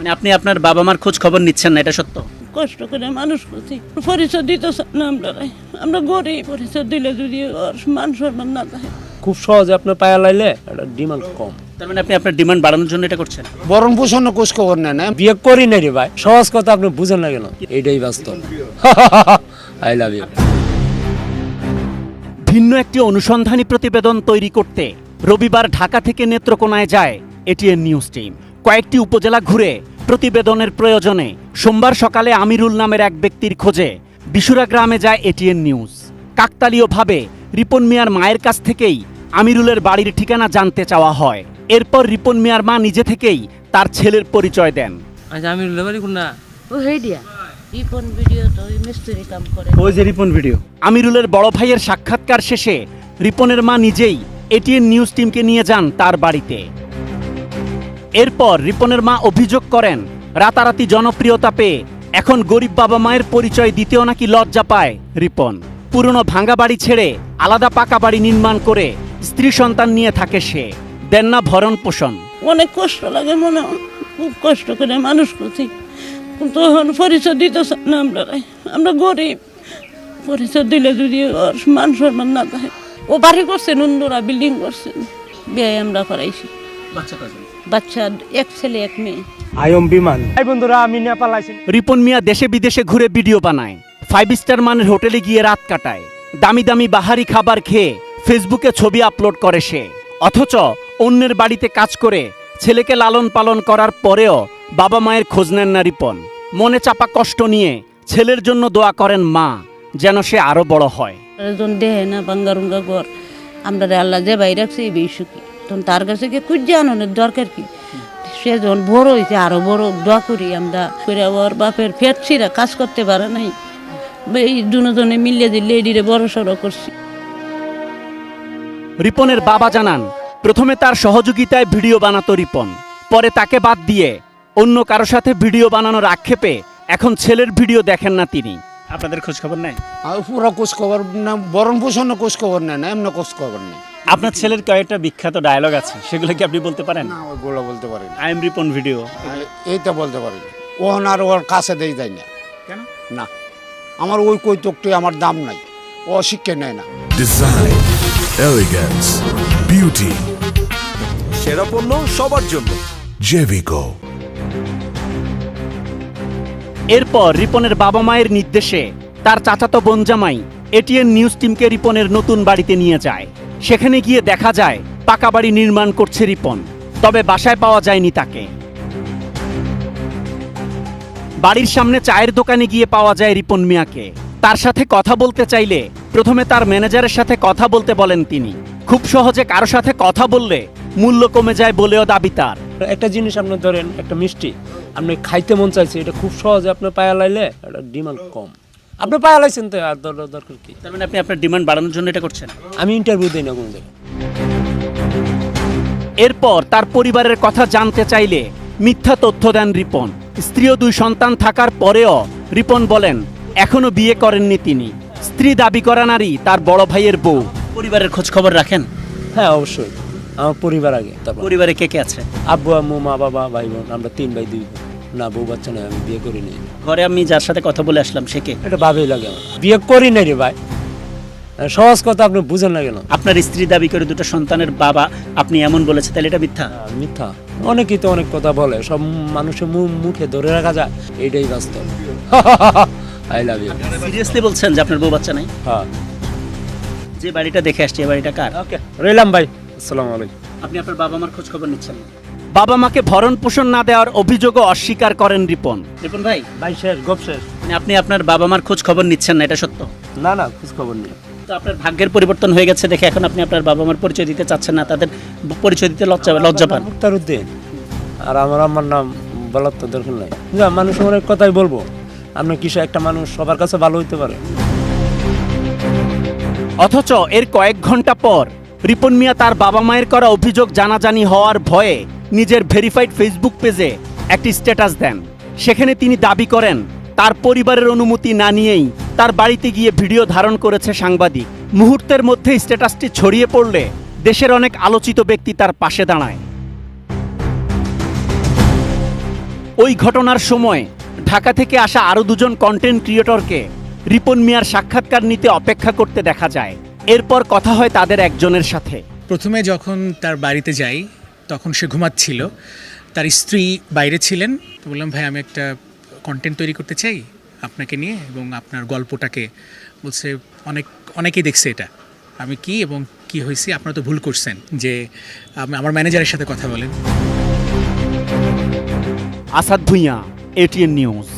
মানে আপনি আপনার বাবা মার খোঁজ খবর নিচ্ছেন না, এটা সত্য? কষ্ট করে মানুষ করছি, পরিচয় দিতে না আমরা গরিব, পরিচয় দিলে যদি ওর মান সম্মান না থাকে। খুব সহজে আপনার পায়া লাইলে এটা ডিমান্ড কম। তার মানে আপনি আপনার ডিমান্ড বাড়ানোর জন্য এটা করছেন? বরণ পোষণ খোঁজ খবর নেন না। বিয়ে করি না রে ভাই, সহজ কথা আপনি বুঝেন না কেন? এইটাই বাস্তব। I love you. ভিন্ন একটি অনুসন্ধানী প্রতিবেদন তৈরি করতে রবিবার ঢাকা থেকে নেত্রকোনায় যায় এটিএন নিউজ টিম। কয়েকটি উপজেলা ঘুরে প্রতিবেদনের প্রয়োজনে সোমবার সকালে আমিরুল নামের এক ব্যক্তির খোঁজে বিশুরা গ্রামে যায় এটিএন নিউজ। কাকতালীয়ভাবে রিপন মিয়ার মায়ের কাছ থেকেই আমিরুলের বাড়ির ঠিকানা জানতে চাওয়া হয়। এরপর রিপন মিয়ার মা নিজে থেকেই তার ছেলের পরিচয় দেন। আচ্ছা, আমিরুলের বাড়ি কোন না? ও হেডিয়া রিপন ভিডিও তো ওই মিস্ত্রি কাম করে। ওই যে রিপন ভিডিও। আমিরুলের বড় ভাইয়ের সাক্ষাৎকার শেষে রিপনের মা নিজেই এটিএন নিউজ টিমকে নিয়ে যান তার বাড়িতে। এরপর রিপনের মা অভিযোগ করেন, রাতারাতি জনপ্রিয়তা পেয়ে এখন গরিব বাবা মায়ের পরিচয় দিতেও নাকি লজ্জা পায় রিপন। পুরনো ভাঙা বাড়ি ছেড়ে আলাদা পাকা বাড়ি নির্মাণ করে স্ত্রী সন্তান নিয়ে থাকে সে। দেন না ভরণ পোষণ। অনেক কষ্ট লাগে, মনে হয় খুব কষ্ট করে মানুষ করছি, কিন্তু এখন পরিচয় দিতে না আমরা গরিব, পরিচয় দিলে যদি ওর মান সম্মান না থাকে। ও বাড়ি করছেন, অন্যরা বিল্ডিং করছেন, বিয়ে আমরা করাইছি। বাচ্চা এক ছেলে এক মেয়ে। আয়ম বিমান। এই বন্ধুরা, আমি নেপাল আইছি। রিপন মিয়া দেশে বিদেশে ঘুরে ভিডিও বানায়, 5 স্টার মানের হোটেলে গিয়ে রাত কাটায়, দামি দামি বাহারি খাবার খেয়ে ফেসবুকে ছবি আপলোড করে সে। অথচ অন্যের বাড়িতে কাজ করে ছেলেকে লালন পালন করার পরেও বাবা মায়ের খোঁজ নেন না রিপন। মনে চাপা কষ্ট নিয়ে ছেলের জন্য দোয়া করেন মা, যেন সে আরো বড় হয়। দেহে না বাঙ্গারুঙ্গা ঘর, আমরা আল্লাহ যে বাইরে রাখছে এই বেশি, তখন তার কাছে গিয়ে খুঁজে আনানোর দরকার কি? সে যখন বড় হয়েছে আরো বড় দোয়া করি আমরা করে। ওর বাপের ফেটছিরা কাজ করতে পারে নাই, এই দুজনে মিলিয়ে দিয়ে লেডিরে বড় সড়ো করছি। রিপনের বাবা জানান, প্রথমে তার সহযোগিতায় ভিডিও বানাতো রিপন, পরে তাকে বাদ দিয়ে অন্য কারো সাথে ভিডিও বানানোর আক্ষেপে এখন ছেলের ভিডিও দেখেন না তিনি। আপনাদের খোঁজ খবর নেই? আর পুরো খোঁজ খবর না, বরণ পোষণ খোঁজ খবর নেন না, এমন খোঁজ খবর নেই। আপনার ছেলের কয়েকটা বিখ্যাত ডায়লগ আছে, সেগুলো কি আপনি বলতে পারেন? না, ওইগুলো বলতে পারি না। I am Ripon video. এইটা বলতে পারি না। ওহন আর ওর কাছে দেই যায় না। কেন? না, আমার ওই কৈতকটি আমার দাম নাই, ও শিক্ষা নেয় না। ডিজাইন, এলিগেন্স, বিউটি, সেরা পণ্য সবার জন্য জেভিকো। এরপর রিপনের বাবা মায়ের নির্দেশে তার চাচাতো বোন জামাই এটিএন নিউজ টিমকে রিপনের নতুন বাড়িতে নিয়ে যায়। সেখানে গিয়ে দেখা যায় পাকা বাড়ি নির্মাণ করছে রিপন, তবে বাসায় পাওয়া যায়নি তাকে। বাড়ির সামনে চায়ের দোকানে গিয়ে পাওয়া যায় রিপন মিয়াকে। তার সাথে কথা বলতে চাইলে প্রথমে তার ম্যানেজারের সাথে কথা বলতে বলেন তিনি। খুব সহজে কারো সাথে কথা বললে মূল্য কমে যায় বলেও দাবি তার। একটা জিনিস আপনি ধরেন, একটা মিষ্টি আপনি খাইতে মন চাইছে, এটা খুব সহজে আপনার পায়া লাইলে এটা ডিমান্ড কম। আপনি পায়া লাইছেন তো আর দরকার কি? তার মানে আপনি আপনার ডিমান্ড বাড়ানোর জন্য এটা করছেন? আমি ইন্টারভিউ দিই না কোনো জায়গায়। এরপর তার পরিবারের কথা জানতে চাইলে মিথ্যা তথ্য দেন রিপন। স্ত্রী ও 2 সন্তান থাকার পরেও রিপন বলেন এখনো বিয়ে করেননি তিনি। স্ত্রী দাবি করা নারী তার বড় ভাইয়ের বউ। পরিবারের খোঁজ খবর রাখেন? হ্যাঁ, অবশ্যই। আমার পরিবার আগে, তারপর পরিবারে কে কে আছে? আব্বু আম্মু মা বাবা ভাই বোন, আমরা 3 ভাই 2 বোন। না, বউ বাচ্চা নয়, আমি বিয়ে করি নাই। ঘরে আমি যার সাথে কথা বলে আসলাম সে কে? এটা ভাবেই লাগে আমার। বিয়ে করি নাই রে ভাই, সহজ কথা আপনি বুঝেন না কেন? আপনার স্ত্রী দাবি করে 2টা সন্তানের বাবা আপনি এমন বলেছে, তাহলে এটা মিথ্যা? মিথ্যা। অনেকেই তো অনেক কথা বলে, সব মানুষের মুখে ধরে রাখা যায়, এইটাই বাস্তব। I love you. সিরিয়াসলি বলছেন যে আপনার বউ বাচ্চা নাই? হ্যাঁ। যে বাড়িটা দেখে আসছে, এই বাড়িটা কার? ওকে, রইলাম ভাই, আসসালামু আলাইকুম। আপনি আপনার বাবা মার খোঁজ খবর নিচ্ছেন না? বাবা মাকে ভরণ পোষণ না দেওয়ার অভিযোগও অস্বীকার করেন রিপন। রিপন ভাই, ভাই শেষ, গপ শেষ। মানে আপনি আপনার বাবা মার খোঁজ খবর নিচ্ছেন না, এটা সত্য? না না, খোঁজ খবর নেই। তো আপনার ভাগ্যের পরিবর্তন হয়ে গেছে দেখে এখন আপনি আপনার বাবা মার পরিচয় দিতে চাচ্ছেন না, তাদের পরিচয় দিতে লজ্জা পান? মুক্তারউদ্দিন, আর আমার আম্মার নাম বলার তো দরকার নাই। মানুষ অনেক কথাই বলবো, আপনার কিছু একটা মানুষ সবার কাছে ভালো হইতে পারে। অথচ এর কয়েক ঘন্টা পর রিপন মিয়া তার বাবা মায়ের করা অভিযোগ জানাজানি হওয়ার ভয়ে নিজের ভেরিফাইড ফেসবুক পেজে একটি স্ট্যাটাস দেন। সেখানে তিনি দাবি করেন তার পরিবারের অনুমতি না নিয়েই তার বাড়িতে গিয়ে ভিডিও ধারণ করেছে সাংবাদিক। মুহূর্তের মধ্যে স্ট্যাটাসটি ছড়িয়ে পড়লে দেশের অনেক আলোচিত ব্যক্তি তার পাশে দাঁড়ায়। ওই ঘটনার সময় ঢাকা থেকে আসা আরও দুজন কন্টেন্ট ক্রিয়েটরকে রিপন মিয়ার সাক্ষাৎকার নিতে অপেক্ষা করতে দেখা যায়। এরপর কথা হয় তাদের একজনের সাথে। প্রথমে যখন তার বাড়িতে যাই তখন সে ঘুমাচ্ছিল, তার স্ত্রী বাইরে ছিলেন। তো বললাম, ভাই আমি একটা কন্টেন্ট তৈরি করতে চাই আপনাকে নিয়ে এবং আপনার গল্পটাকে। বলছে অনেকেই দেখছে এটা, আমি কি এবং কি হয়েছে, আপনারা তো ভুল করছেন, যে আমার ম্যানেজারের সাথে কথা বলেন। Asad Bhuiyan, ATN news.